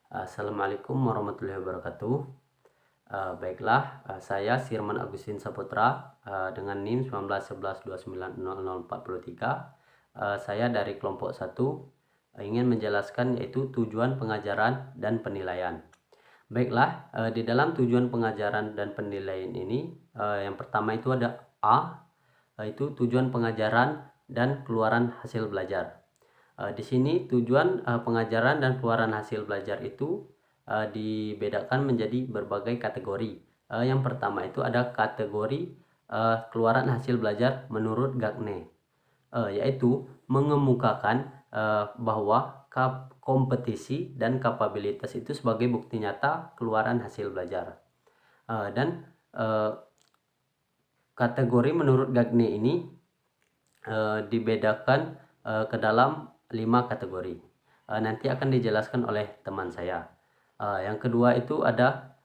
Assalamualaikum warahmatullahi wabarakatuh. Baiklah, saya Sirman Agustin Saputra dengan NIM 1911290043. Saya dari kelompok 1 ingin menjelaskan yaitu tujuan pengajaran dan penilaian. Baiklah, di dalam tujuan pengajaran dan penilaian ini yang pertama itu ada A, itu tujuan pengajaran dan keluaran hasil belajar. Di sini tujuan pengajaran dan keluaran hasil belajar itu dibedakan menjadi berbagai kategori. Yang pertama itu ada kategori keluaran hasil belajar menurut Gagne, yaitu mengemukakan bahwa kompetisi dan kapabilitas itu sebagai bukti nyata keluaran hasil belajar. Dan kategori menurut Gagne ini dibedakan ke dalam 5 kategori. Nanti akan dijelaskan oleh teman saya. Yang kedua itu ada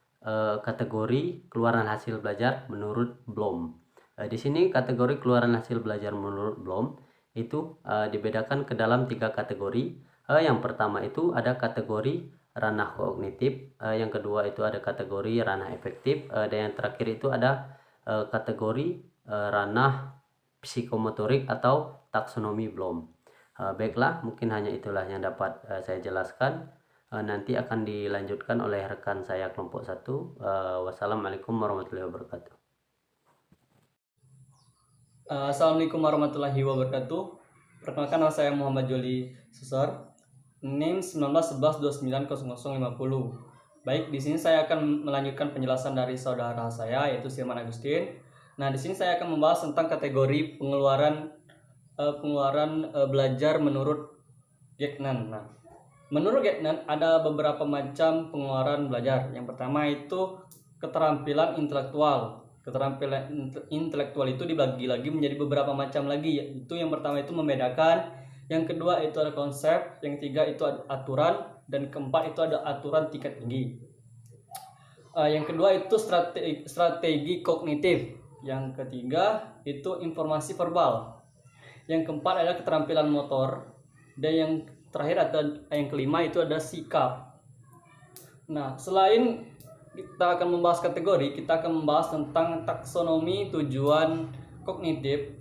kategori keluaran hasil belajar menurut Bloom. Di sini kategori keluaran hasil belajar menurut Bloom itu dibedakan ke dalam 3 kategori. Yang pertama itu ada kategori ranah kognitif, yang kedua itu ada kategori ranah efektif, dan yang terakhir itu ada kategori ranah psikomotorik atau taksonomi Bloom. Baiklah, mungkin hanya itulah yang dapat saya jelaskan. Nanti akan dilanjutkan oleh rekan saya kelompok 1. Wassalamualaikum warahmatullahi wabarakatuh. Assalamualaikum warahmatullahi wabarakatuh. Perkenalkan, nama saya Muhammad Joli Susor, NIM 1911290050. Baik, di sini saya akan melanjutkan penjelasan dari saudara saya yaitu Sirman Agustin. Nah, di sini saya akan membahas tentang kategori pengeluaran belajar menurut Gagnon. Nah, menurut Gagnon ada beberapa macam pengeluaran belajar. Yang pertama itu keterampilan intelektual. Keterampilan intelektual itu dibagi lagi menjadi beberapa macam lagi, yaitu yang pertama itu membedakan, yang kedua itu ada konsep, yang ketiga itu ada aturan, dan keempat itu ada aturan tingkat tinggi. Yang kedua itu strategi kognitif, yang ketiga itu informasi verbal, yang keempat adalah keterampilan motor, dan yang terakhir atau yang kelima itu ada sikap. Nah, selain kita akan membahas kategori, kita akan membahas tentang taksonomi tujuan kognitif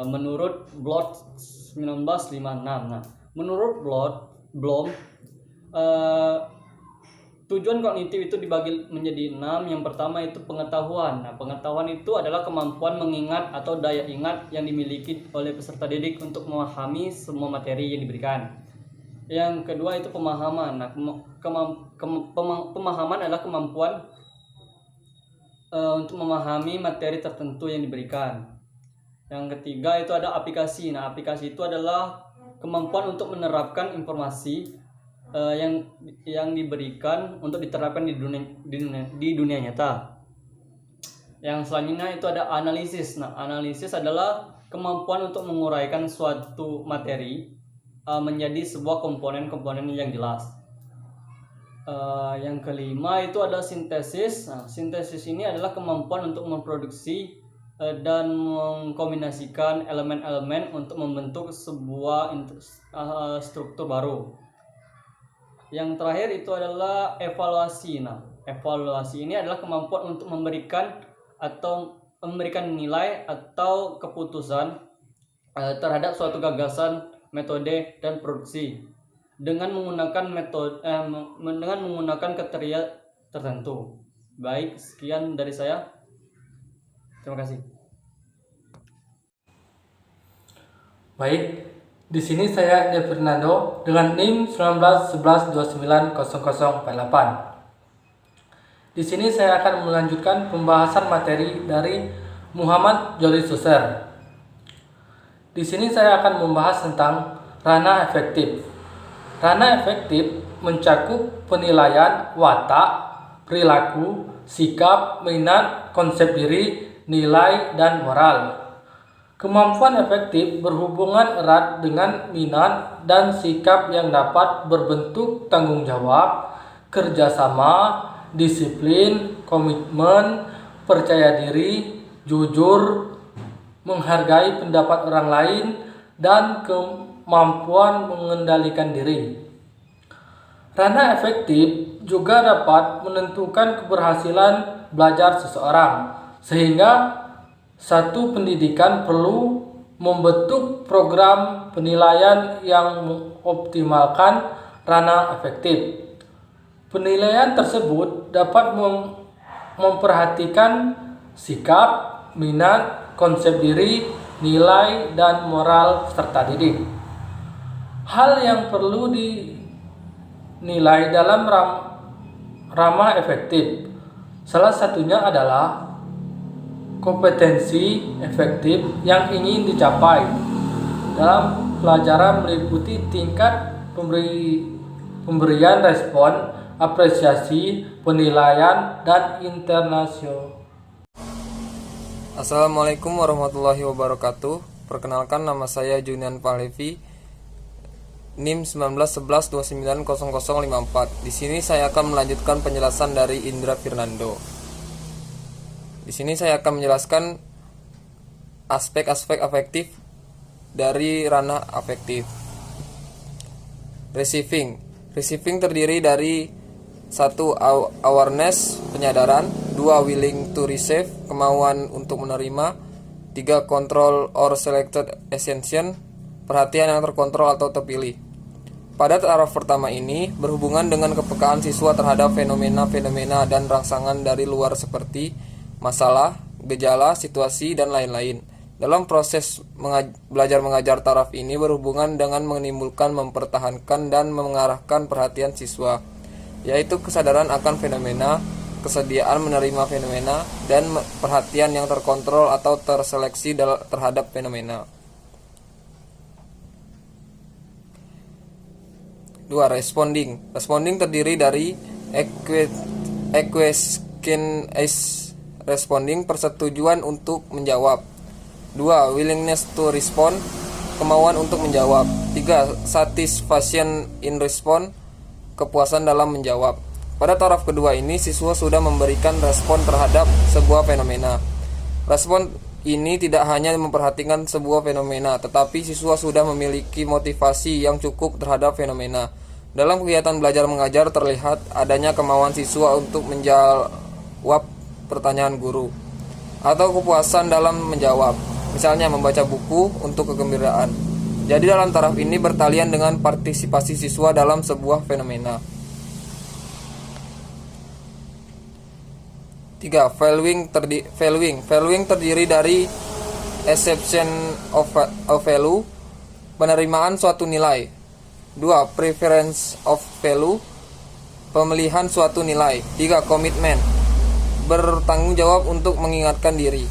menurut Bloom 1956. Nah, menurut Bloom tujuan kognitif itu dibagi menjadi 6. Yang pertama itu pengetahuan. Nah, pengetahuan itu adalah kemampuan mengingat atau daya ingat yang dimiliki oleh peserta didik untuk memahami semua materi yang diberikan. Yang kedua itu pemahaman. Nah, pemahaman adalah kemampuan untuk memahami materi tertentu yang diberikan. Yang ketiga itu ada aplikasi. Nah, aplikasi itu adalah kemampuan untuk menerapkan informasi yang diberikan untuk diterapkan di dunia nyata. Yang selanjutnya itu ada analisis. Nah, analisis adalah kemampuan untuk menguraikan suatu materi menjadi sebuah komponen-komponen yang jelas. Yang kelima itu ada sintesis. Nah, sintesis ini adalah kemampuan untuk memproduksi dan mengkombinasikan elemen-elemen untuk membentuk sebuah struktur baru. Yang terakhir itu adalah evaluasi. Nah, evaluasi ini adalah kemampuan untuk memberikan nilai atau keputusan terhadap suatu gagasan, metode, dan produksi dengan menggunakan kriteria tertentu. Baik, sekian dari saya. Terima kasih. Baik, di sini saya Ade Fernando dengan NIM 1911290048. Di sini saya akan melanjutkan pembahasan materi dari Muhammad Joli Susor. Di sini saya akan membahas tentang ranah efektif. Ranah efektif mencakup penilaian watak, perilaku, sikap, minat, konsep diri, nilai, dan moral. Kemampuan efektif berhubungan erat dengan minat dan sikap yang dapat berbentuk tanggung jawab, kerjasama, disiplin, komitmen, percaya diri, jujur, menghargai pendapat orang lain, dan kemampuan mengendalikan diri. Ranah efektif juga dapat menentukan keberhasilan belajar seseorang, sehingga satu pendidikan perlu membentuk program penilaian yang mengoptimalkan ranah efektif. Penilaian tersebut dapat memperhatikan sikap, minat, konsep diri, nilai, dan moral peserta didik. Hal yang perlu dinilai dalam ramah efektif salah satunya adalah kompetensi efektif yang ingin dicapai dalam pelajaran meliputi tingkat pemberian respon, apresiasi, penilaian, dan internasional. Assalamualaikum warahmatullahi wabarakatuh. Perkenalkan, nama saya Junian Pahlevi, NIM 1911290054. Di sini saya akan melanjutkan penjelasan dari Indra Fernando. Di sini saya akan menjelaskan aspek-aspek afektif dari ranah afektif. Receiving terdiri dari 1. Awareness, penyadaran. 2. Willing to receive, kemauan untuk menerima. 3. Control or selected attention, perhatian yang terkontrol atau terpilih. Pada taraf pertama ini berhubungan dengan kepekaan siswa terhadap fenomena-fenomena dan rangsangan dari luar seperti masalah, gejala, situasi, dan lain-lain. Dalam proses belajar mengajar, taraf ini berhubungan dengan menimbulkan, mempertahankan, dan mengarahkan perhatian siswa, yaitu kesadaran akan fenomena, kesediaan menerima fenomena, dan perhatian yang terkontrol atau terseleksi terhadap fenomena. 2. Responding terdiri dari question as responding, persetujuan untuk menjawab. 2. Willingness to respond, kemauan untuk menjawab. 3. Satisfaction in respond, kepuasan dalam menjawab. Pada taraf kedua ini siswa sudah memberikan respon terhadap sebuah fenomena. Respon ini tidak hanya memperhatikan sebuah fenomena, tetapi siswa sudah memiliki motivasi yang cukup terhadap fenomena. Dalam kegiatan belajar mengajar terlihat adanya kemauan siswa untuk menjawab pertanyaan guru, atau kepuasan dalam menjawab, misalnya membaca buku untuk kegembiraan. Jadi dalam taraf ini bertalian dengan partisipasi siswa dalam sebuah fenomena. 3. Valuing terdiri dari acceptance of value, penerimaan suatu nilai. 2. Preference of value, pemilihan suatu nilai. 3. Commitment, bertanggung jawab untuk mengingatkan diri.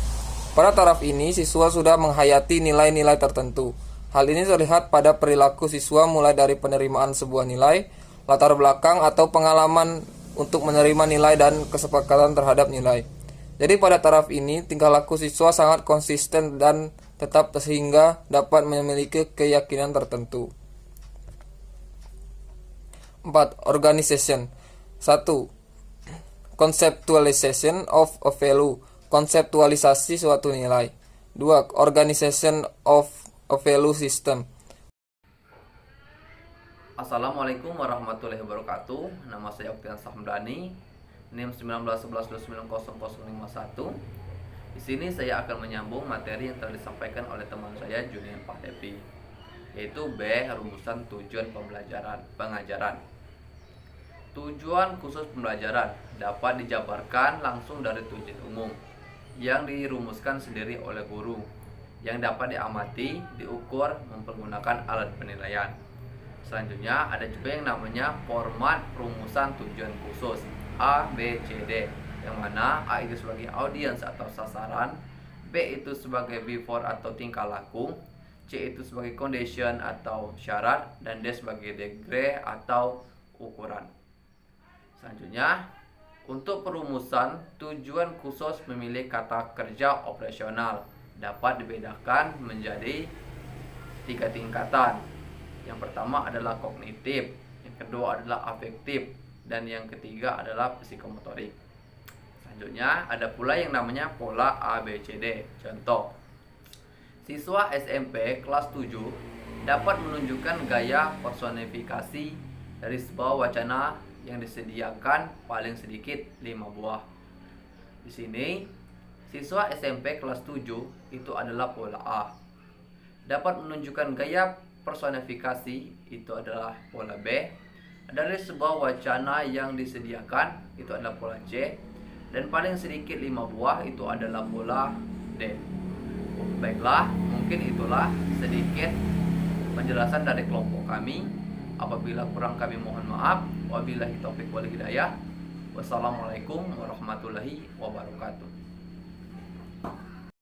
Pada taraf ini siswa sudah menghayati nilai-nilai tertentu. Hal ini terlihat pada perilaku siswa mulai dari penerimaan sebuah nilai, latar belakang atau pengalaman untuk menerima nilai, dan kesepakatan terhadap nilai. Jadi pada taraf ini tingkah laku siswa sangat konsisten dan tetap sehingga dapat memiliki keyakinan tertentu. 4. Organization. 1. Conceptualization of a value, konseptualisasi suatu nilai. 2. Organization of a value system. Assalamualaikum warahmatullahi wabarakatuh. Nama saya Oktian Sahmdani, NIM 1911290051. Di sini saya akan menyambung materi yang telah disampaikan oleh teman saya Junian Pahlevi, yaitu B. Rumusan tujuan pengajaran. Tujuan khusus pembelajaran dapat dijabarkan langsung dari tujuan umum yang dirumuskan sendiri oleh guru, yang dapat diamati, diukur mempergunakan alat penilaian. Selanjutnya ada juga yang namanya format rumusan tujuan khusus A, B, C, D, yang mana A itu sebagai audiens atau sasaran, B itu sebagai before atau tingkah laku, C itu sebagai condition atau syarat, dan D sebagai degree atau ukuran. Selanjutnya, untuk perumusan tujuan khusus memilih kata kerja operasional dapat dibedakan menjadi 3 tingkatan. Yang pertama adalah kognitif, yang kedua adalah afektif, dan yang ketiga adalah psikomotorik. Selanjutnya ada pula yang namanya pola ABCD. Contoh, siswa SMP kelas 7 dapat menunjukkan gaya personifikasi dari sebuah wacana yang disediakan paling sedikit 5 buah. Di sini, siswa SMP kelas 7 itu adalah pola A. Dapat menunjukkan gaya personifikasi itu adalah pola B. Dari sebuah wacana yang disediakan itu adalah pola C. Dan paling sedikit 5 buah itu adalah pola D. Baiklah, mungkin itulah sedikit penjelasan dari kelompok kami. Apabila kurang kami mohon maaf. Wabillahi taufiq wal hidayah. Wassalamualaikum warahmatullahi wabarakatuh.